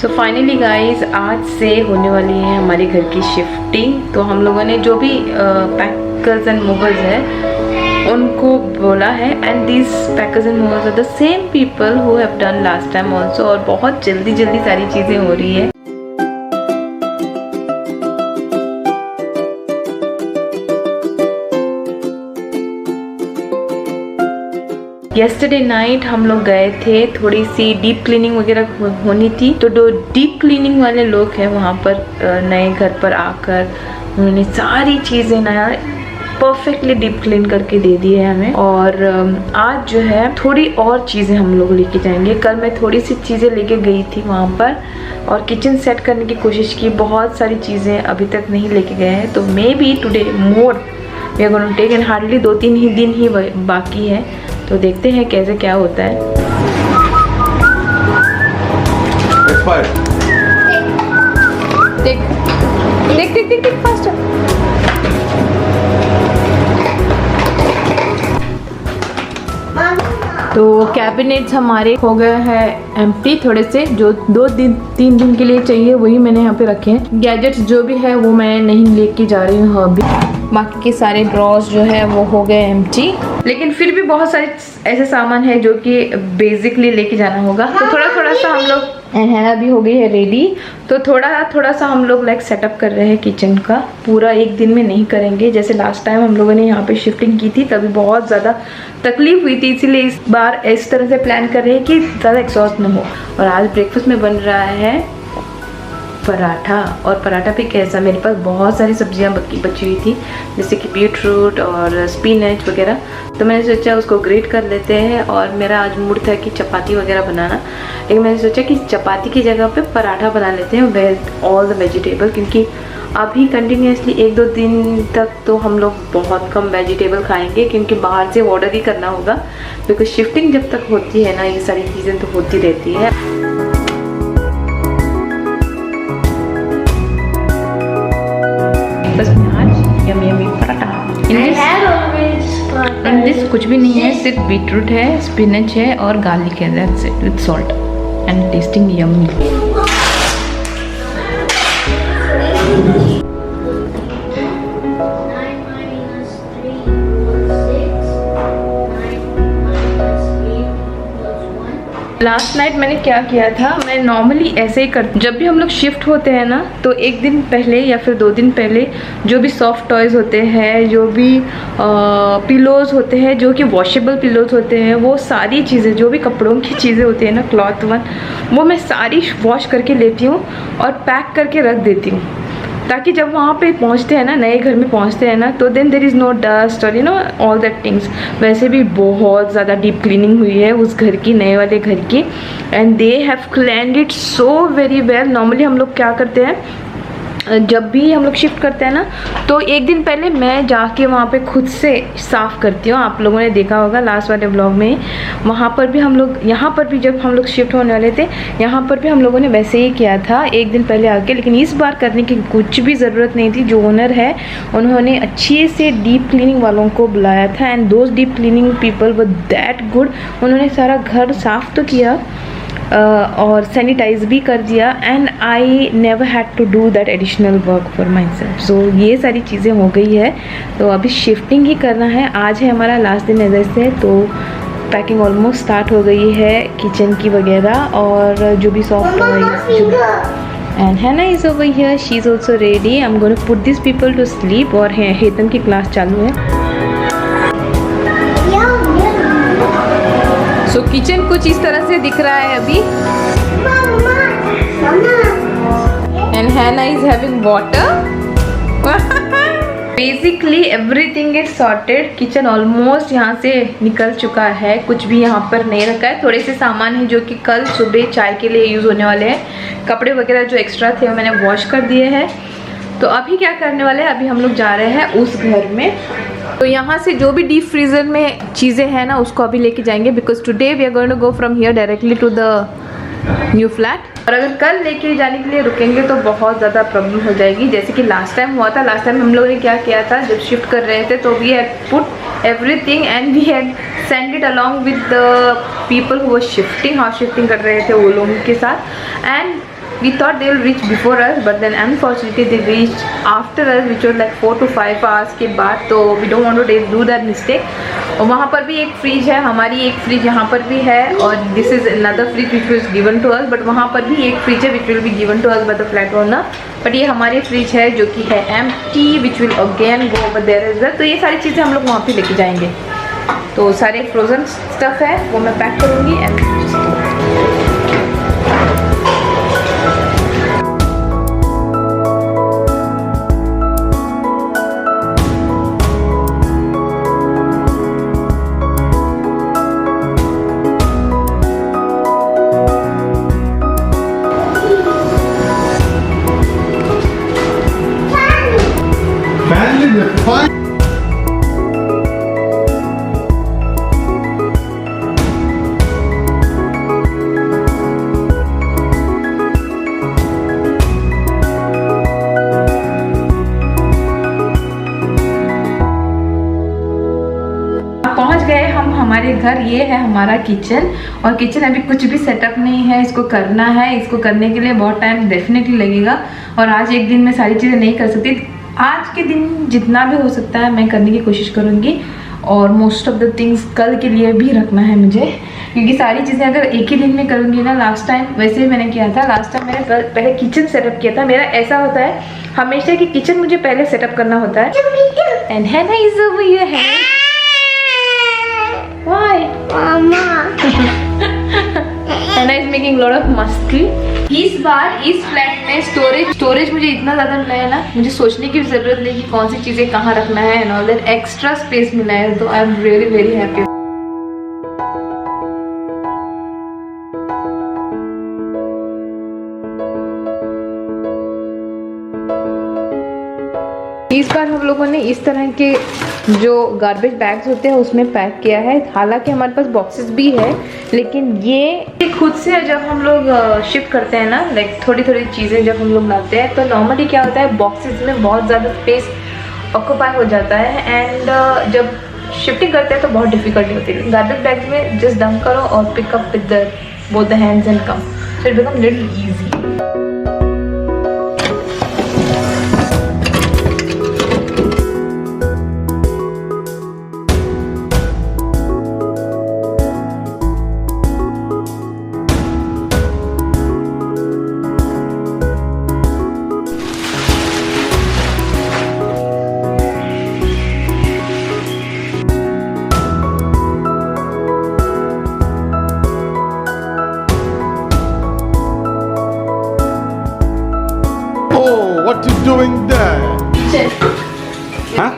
तो finally guys आज से होने वाली है हमारे घर की शिफ्टिंग। तो हम लोगों ने जो भी पैकर्स एंड मूवर्स है उनको बोला है, and these packers and movers are the same people who have done last time also. और बहुत जल्दी सारी चीज़ें हो रही है। येस्टरडे नाइट हम लोग गए थे, थोड़ी सी डीप क्लीनिंग वगैरह होनी थी। तो जो डीप क्लीनिंग वाले लोग हैं वहाँ पर नए घर पर आकर उन्होंने सारी चीज़ें नया परफेक्टली डीप क्लीन करके दे दी है हमें। और आज जो है थोड़ी और चीज़ें हम लोग लेके जाएंगे। कल मैं थोड़ी सी चीज़ें लेके गई थी वहाँ पर और किचन सेट करने की कोशिश की। बहुत सारी चीज़ें अभी तक नहीं लेके गए हैं, तो maybe today more we are going to take, and hardly 2-3 ही दिन ही बाकी है। तो देखते हैं कैसे क्या होता है। देख देख देख देख देख फास्ट। तो कैबिनेट्स हमारे हो गए हैं एम्प्टी थोड़े से, जो 2-3 दिन के लिए चाहिए वही मैंने यहाँ पे रखे हैं। गैजेट्स जो भी है वो मैं नहीं लेके जा रही हूँ अभी। बाकी के सारे ड्रॉर्स जो है वो हो गए एम्प्टी, लेकिन फिर भी बहुत सारे ऐसे सामान है जो कि बेसिकली लेके जाना होगा। तो थोड़ा सा हम लोग, हैना भी हो गई है रेडी। तो थोड़ा सा हम लोग लाइक सेटअप कर रहे हैं किचन का। पूरा एक दिन में नहीं करेंगे, जैसे लास्ट टाइम हम लोगों ने यहाँ पे शिफ्टिंग की थी तभी बहुत ज़्यादा तकलीफ हुई थी, इसीलिए इस बार इस तरह से प्लान कर रहे हैं कि ज़्यादा एक्सॉस्ट न हो। और आज ब्रेकफास्ट में बन रहा है पराठा। और पराठा भी कैसा, मेरे पास बहुत सारी सब्जियां बची हुई थी, जैसे कि बीटरूट और स्पिनच वगैरह। तो मैंने सोचा उसको ग्रेट कर लेते हैं। और मेरा आज मूड था कि चपाती वगैरह बनाना, लेकिन मैंने सोचा कि चपाती की जगह पे पराठा बना लेते हैं विद ऑल द वेजिटेबल, क्योंकि अभी कंटिन्यूसली 1-2 दिन तक तो हम लोग बहुत कम वेजिटेबल खाएंगे, क्योंकि बाहर से ऑर्डर ही करना होगा। बिकॉज शिफ्टिंग जब तक होती है ना, ये सारी चीज़ें तो होती रहती है। बस आज यमी पराठा। इन दिस कुछ भी नहीं है, सिर्फ बीटरूट है, स्पिनच है और गार्लिक है, that's it, with salt and testing yummy. Last night मैंने क्या किया था, मैं नॉर्मली ऐसे ही करती, जब भी हम लोग शिफ्ट होते हैं ना तो एक दिन पहले या फिर 2 दिन पहले जो भी सॉफ्ट टॉयज़ होते हैं, जो भी पिलोज़ होते हैं, जो कि वॉशेबल पिलोज़ होते हैं, वो सारी चीज़ें जो भी कपड़ों की चीज़ें होती है ना, क्लॉथ वन, वो मैं सारी वॉश करके लेती हूँ और पैक करके रख देती हूँ, ताकि जब वहाँ पे पहुँचते हैं ना, नए घर में पहुँचते हैं ना, तो then there is no dust और ऑल दैट थिंग्स। वैसे भी बहुत ज़्यादा डीप क्लीनिंग हुई है उस घर की, नए वाले घर की, and they have cleaned it so very well. Normally हम लोग क्या करते हैं, जब भी हम लोग शिफ्ट करते हैं ना, तो एक दिन पहले मैं जाके वहाँ पे खुद से साफ़ करती हूँ। आप लोगों ने देखा होगा लास्ट वाले ब्लॉग में, वहाँ पर भी हम लोग, यहाँ पर भी जब हम लोग शिफ्ट होने वाले थे, यहाँ पर भी हम लोगों ने वैसे ही किया था एक दिन पहले आके। लेकिन इस बार करने की कुछ भी ज़रूरत नहीं थी। जो ओनर है उन्होंने अच्छे से डीप क्लीनिंग वालों को बुलाया था, and those deep cleaning people were that good. उन्होंने सारा घर साफ़ तो किया और सैनिटाइज भी कर दिया, and I never had to do that additional work for myself. So ये सारी चीज़ें हो गई है, तो अभी शिफ्टिंग ही करना है। आज है हमारा लास्ट दिन ऐसे, तो पैकिंग ऑलमोस्ट स्टार्ट हो गई है किचन की वगैरह, और जो भी सॉफ्ट एंड हैना is over here, she is also ready. I am going to put this people to sleep. और हेतम की क्लास चालू है। सो किचन कुछ इस तरह से दिख रहा है अभी, एंड हैना is having water. Basically everything is sorted. Kitchen almost यहाँ से निकल चुका है, कुछ भी यहाँ पर नहीं रखा है। थोड़े से सामान है जो कि कल सुबह चाय के लिए यूज़ होने वाले हैं। कपड़े वगैरह जो एक्स्ट्रा थे वो मैंने वॉश कर दिए हैं। तो अभी क्या करने वाले हैं, अभी हम लोग जा रहे हैं उस घर में। तो यहाँ से जो भी डीप फ्रीजर में चीज़ें हैं ना, उसको अभी लेके जाएंगे, because today we are going to go from here directly to the new flat. और अगर कल लेके जाने के लिए रुकेंगे तो बहुत ज़्यादा प्रॉब्लम हो जाएगी, जैसे कि लास्ट टाइम हुआ था। लास्ट टाइम हम लोगों ने क्या किया था, जब शिफ्ट कर रहे थे तो we had put everything and we had send it along with the people who were shifting, house shifting कर रहे थे वो लोगों के साथ। And We thought they will reach before us, but then unfortunately they reached after us, which was like 4 to 5 hours के बाद. तो we don't want to do that mistake. और वहाँ पर भी एक फ्रिज है, हमारी एक फ्रिज यहाँ पर भी है, और this is another fridge which was given to us. But वहाँ पर भी एक फ्रिज है which will be given to us by the flat owner. But ये हमारी फ्रिज है जो कि है empty, which will again go over there as well. तो ये सारी चीज़ें हम लोग वहाँ पे लेके जाएंगे. तो सारे फ्रोजन स्टफ है वो मैं पैक करूँगी एंड पहुंच गए हम हमारे घर. ये है हमारा किचन, और किचन अभी कुछ भी सेटअप नहीं है, इसको करना है. इसको करने के लिए बहुत टाइम डेफिनेटली लगेगा, और आज एक दिन में सारी चीज़ें नहीं कर सकती. आज के दिन जितना भी हो सकता है मैं करने की कोशिश करूँगी, और मोस्ट ऑफ द थिंग्स कल के लिए भी रखना है मुझे, क्योंकि सारी चीज़ें अगर एक ही दिन में करूँगी ना, लास्ट टाइम वैसे ही मैंने किया था. लास्ट टाइम मैंने पहले किचन सेटअप किया था. मेरा ऐसा होता है हमेशा कि किचन मुझे पहले सेटअप करना होता है. एंड हैना is over here. Why? Mama. Hannah is making lot of मस्ती. इस बार इस फ्लैट में स्टोरेज मुझे इतना ज़्यादा मिला है ना, मुझे सोचने की ज़रूरत नहीं कि कौन सी चीज़ें कहाँ रखना है and all that. Extra space मिला है, तो I am really very happy. इस बार हम लोगों ने इस तरह के जो गार्बेज बैग्स होते हैं उसमें पैक किया है. हालांकि हमारे पास बॉक्सेस भी है, लेकिन ये खुद से जब हम लोग शिफ्ट करते हैं ना, लाइक थोड़ी थोड़ी चीज़ें जब हम लोग लाते हैं, तो नॉर्मली क्या होता है बॉक्सेस में बहुत ज़्यादा स्पेस ऑक्यूपाई हो जाता है, एंड जब शिफ्टिंग करते हैं तो बहुत डिफिकल्टी होती है. गार्बेज बैग्स में जस्ट डंप करो और pickup with both the hands and come, so it become little easy. What you doing there? Huh?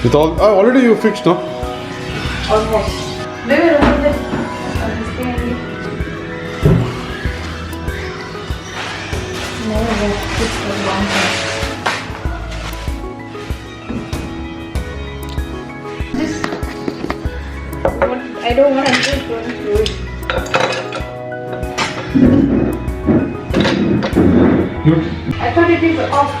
With all already you fixed, no? Almost. Maybe remember this. I don't want to do it. I thought it is off.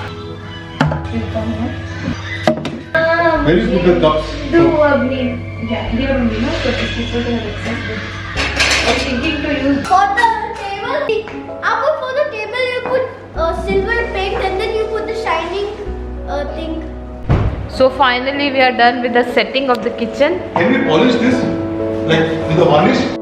Where is the cups? Do yeah, here only, no? So this people have accepted. I was thinking to use For the table, for the table you put silver paint and then you put the shining thing. So finally we are done with the setting of the kitchen. Can we polish this? Like with the varnish?